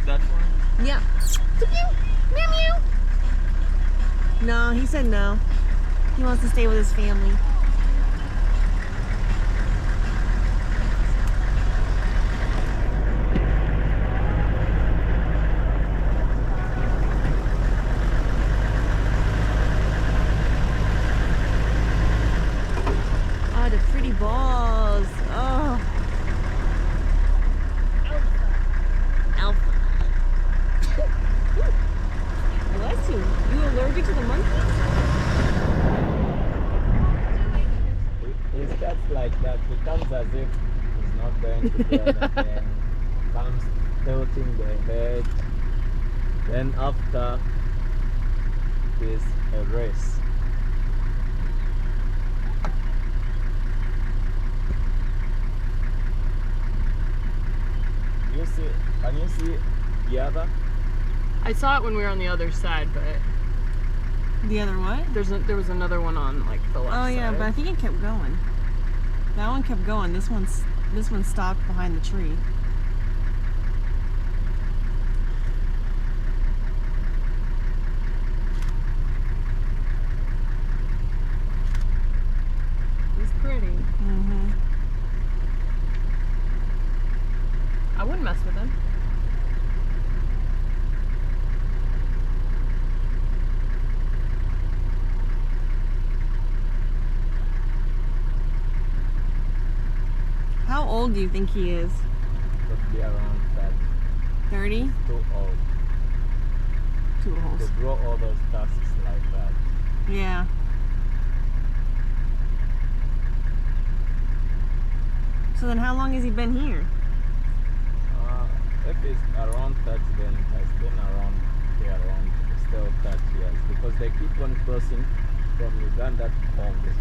that one? Yeah. Meow meow. No, he said no. He wants to stay with his family. Oh, the pretty balls. Oh. Alpha. Bless you. You allergic to the monkeys? He starts like that. He comes as if he's not going to do anything. Comes tilting the head. Then after is a race. You see? Can you see the other? I saw it when we were on the other side, but The other what? there was another one on like the left Oh yeah, side. but I think it kept going. That one kept going. This one stopped behind the tree. He's pretty. Mm-hmm. I wouldn't mess with him. How old do you think he is? Could be around that. 30? Too old Too old. to grow all those tusks like that. Yeah. So then how long has he been here? If it's around 30, then it has been around here around still 30 years because they keep on crossing from Uganda to Congo.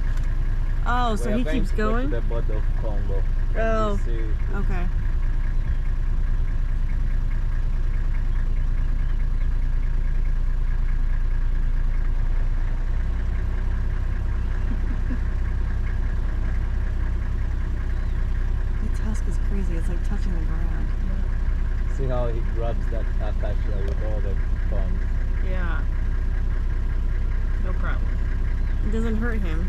Oh, so We are he keeps to go going? to the border of Congo. And Oh. you see, Okay. The tusk is crazy. It's like touching the ground. see how he grabs that acacia with all the thorns. Yeah. No problem. It doesn't hurt him.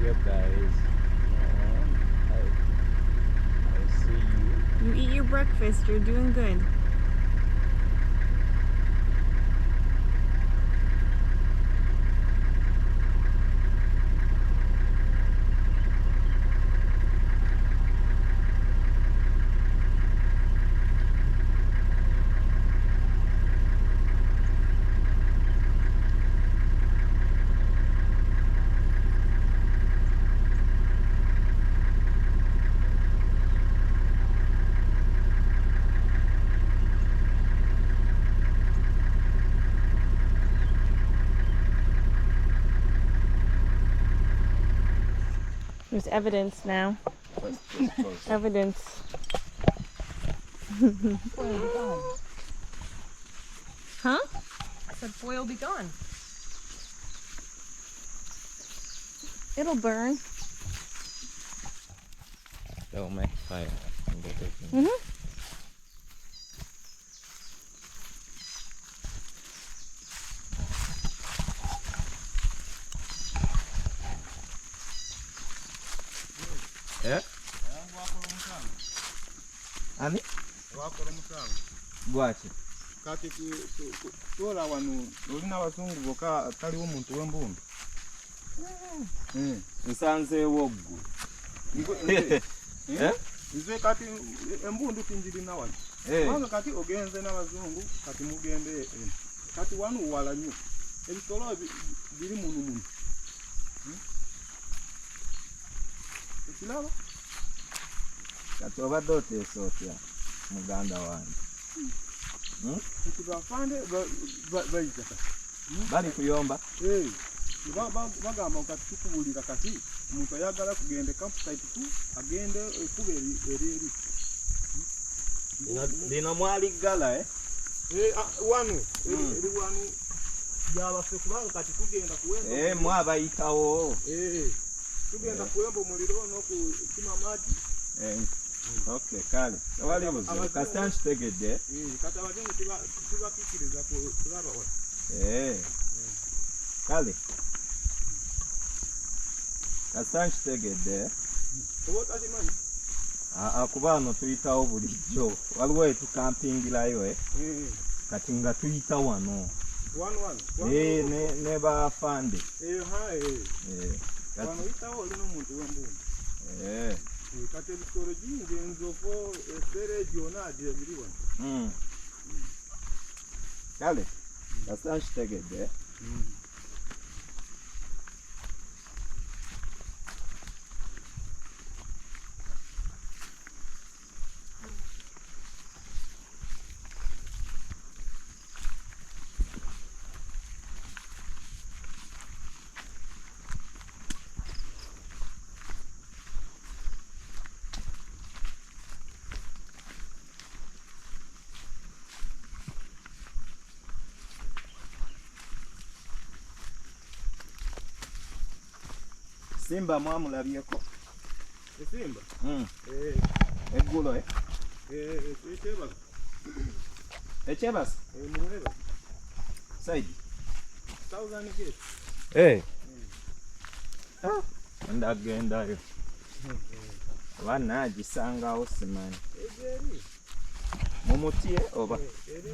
Yep, guys. I see you. You eat your breakfast. You're doing good. There's evidence now. Evidence. Huh? I said foil be gone. It'll burn. They'll make fire. Mm-hmm. Yeah? Ani? Gwachi. Kati kutola wano olina abazungu bokka taliwo omuntu w'embundu. Nsanzeewo oggu. Nze kati embundu tinjirina wano. Kubanga kati ogenze n'abazungu kati mugende kati wano wala nnyo. Ebisolo biri munu. Ekiraba? Kati obadde oteesa otya muganda wange? Kati bafande bayita kati. Bali kuyomba? Bagamba kati tukubuulira kati omuntu ayagala kugenda campsite ku agende ekuba eri. Lino mwali ggala Wano eri wano byabaffe kubanga kati tugenda kuwemba. Mwabayitawo. Tugenda kuwemba omuliro n'okukima amagi. Okay, kale. Wali buzibu. Kasita nkitegedde. Kati abazungu tibakkiriza kulaba wano. Kale. Kasita nkitegedde. Oba otakimanyi? Kuba wano tuyitawo bulijjo. Waliwo etukampingirayo kati nga tuyita wano. Ne bafande. Wano oyitawo olina omuntu w'embumba. Kati ebisolo bingi enzovu esere gyonna gyebiri wano. Kale, kasita nkitegedde. Simba mwamulabyeko? Esimba? Eggulo Ekyebasa. Ekyebasa? Muweba. Saidi? 1000 gate. Ndagendayo. Oba naagisangawo simanyi. Egyeri. Mu muti oba? Ziri.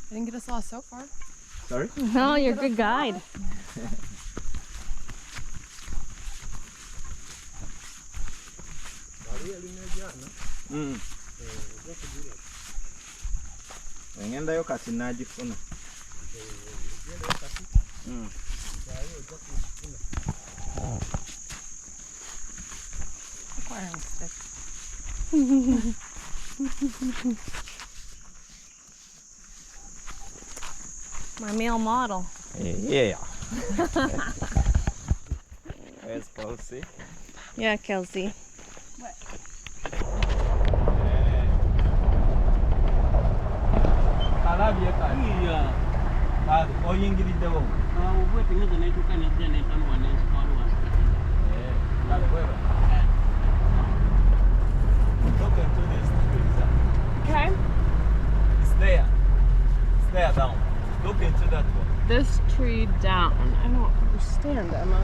I didn't get us lost so far. Sorry? No, you're a good guide. Engendayo kati nagifuna. Acquiring stick. My male model. Yeah. Where's Kelsey? Yeah, Kelsey. Kalabye kali. Oyingiriddewo. Look into this trees. Okay. It's there. It's there down. Look into that one. This tree down. I don't understand, Emma.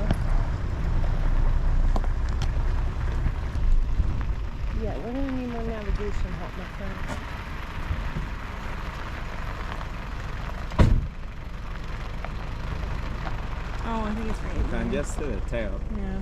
Yeah, we're gonna need more navigation help, my friend. Oh, I think it's right. You can just see the tail. Yeah.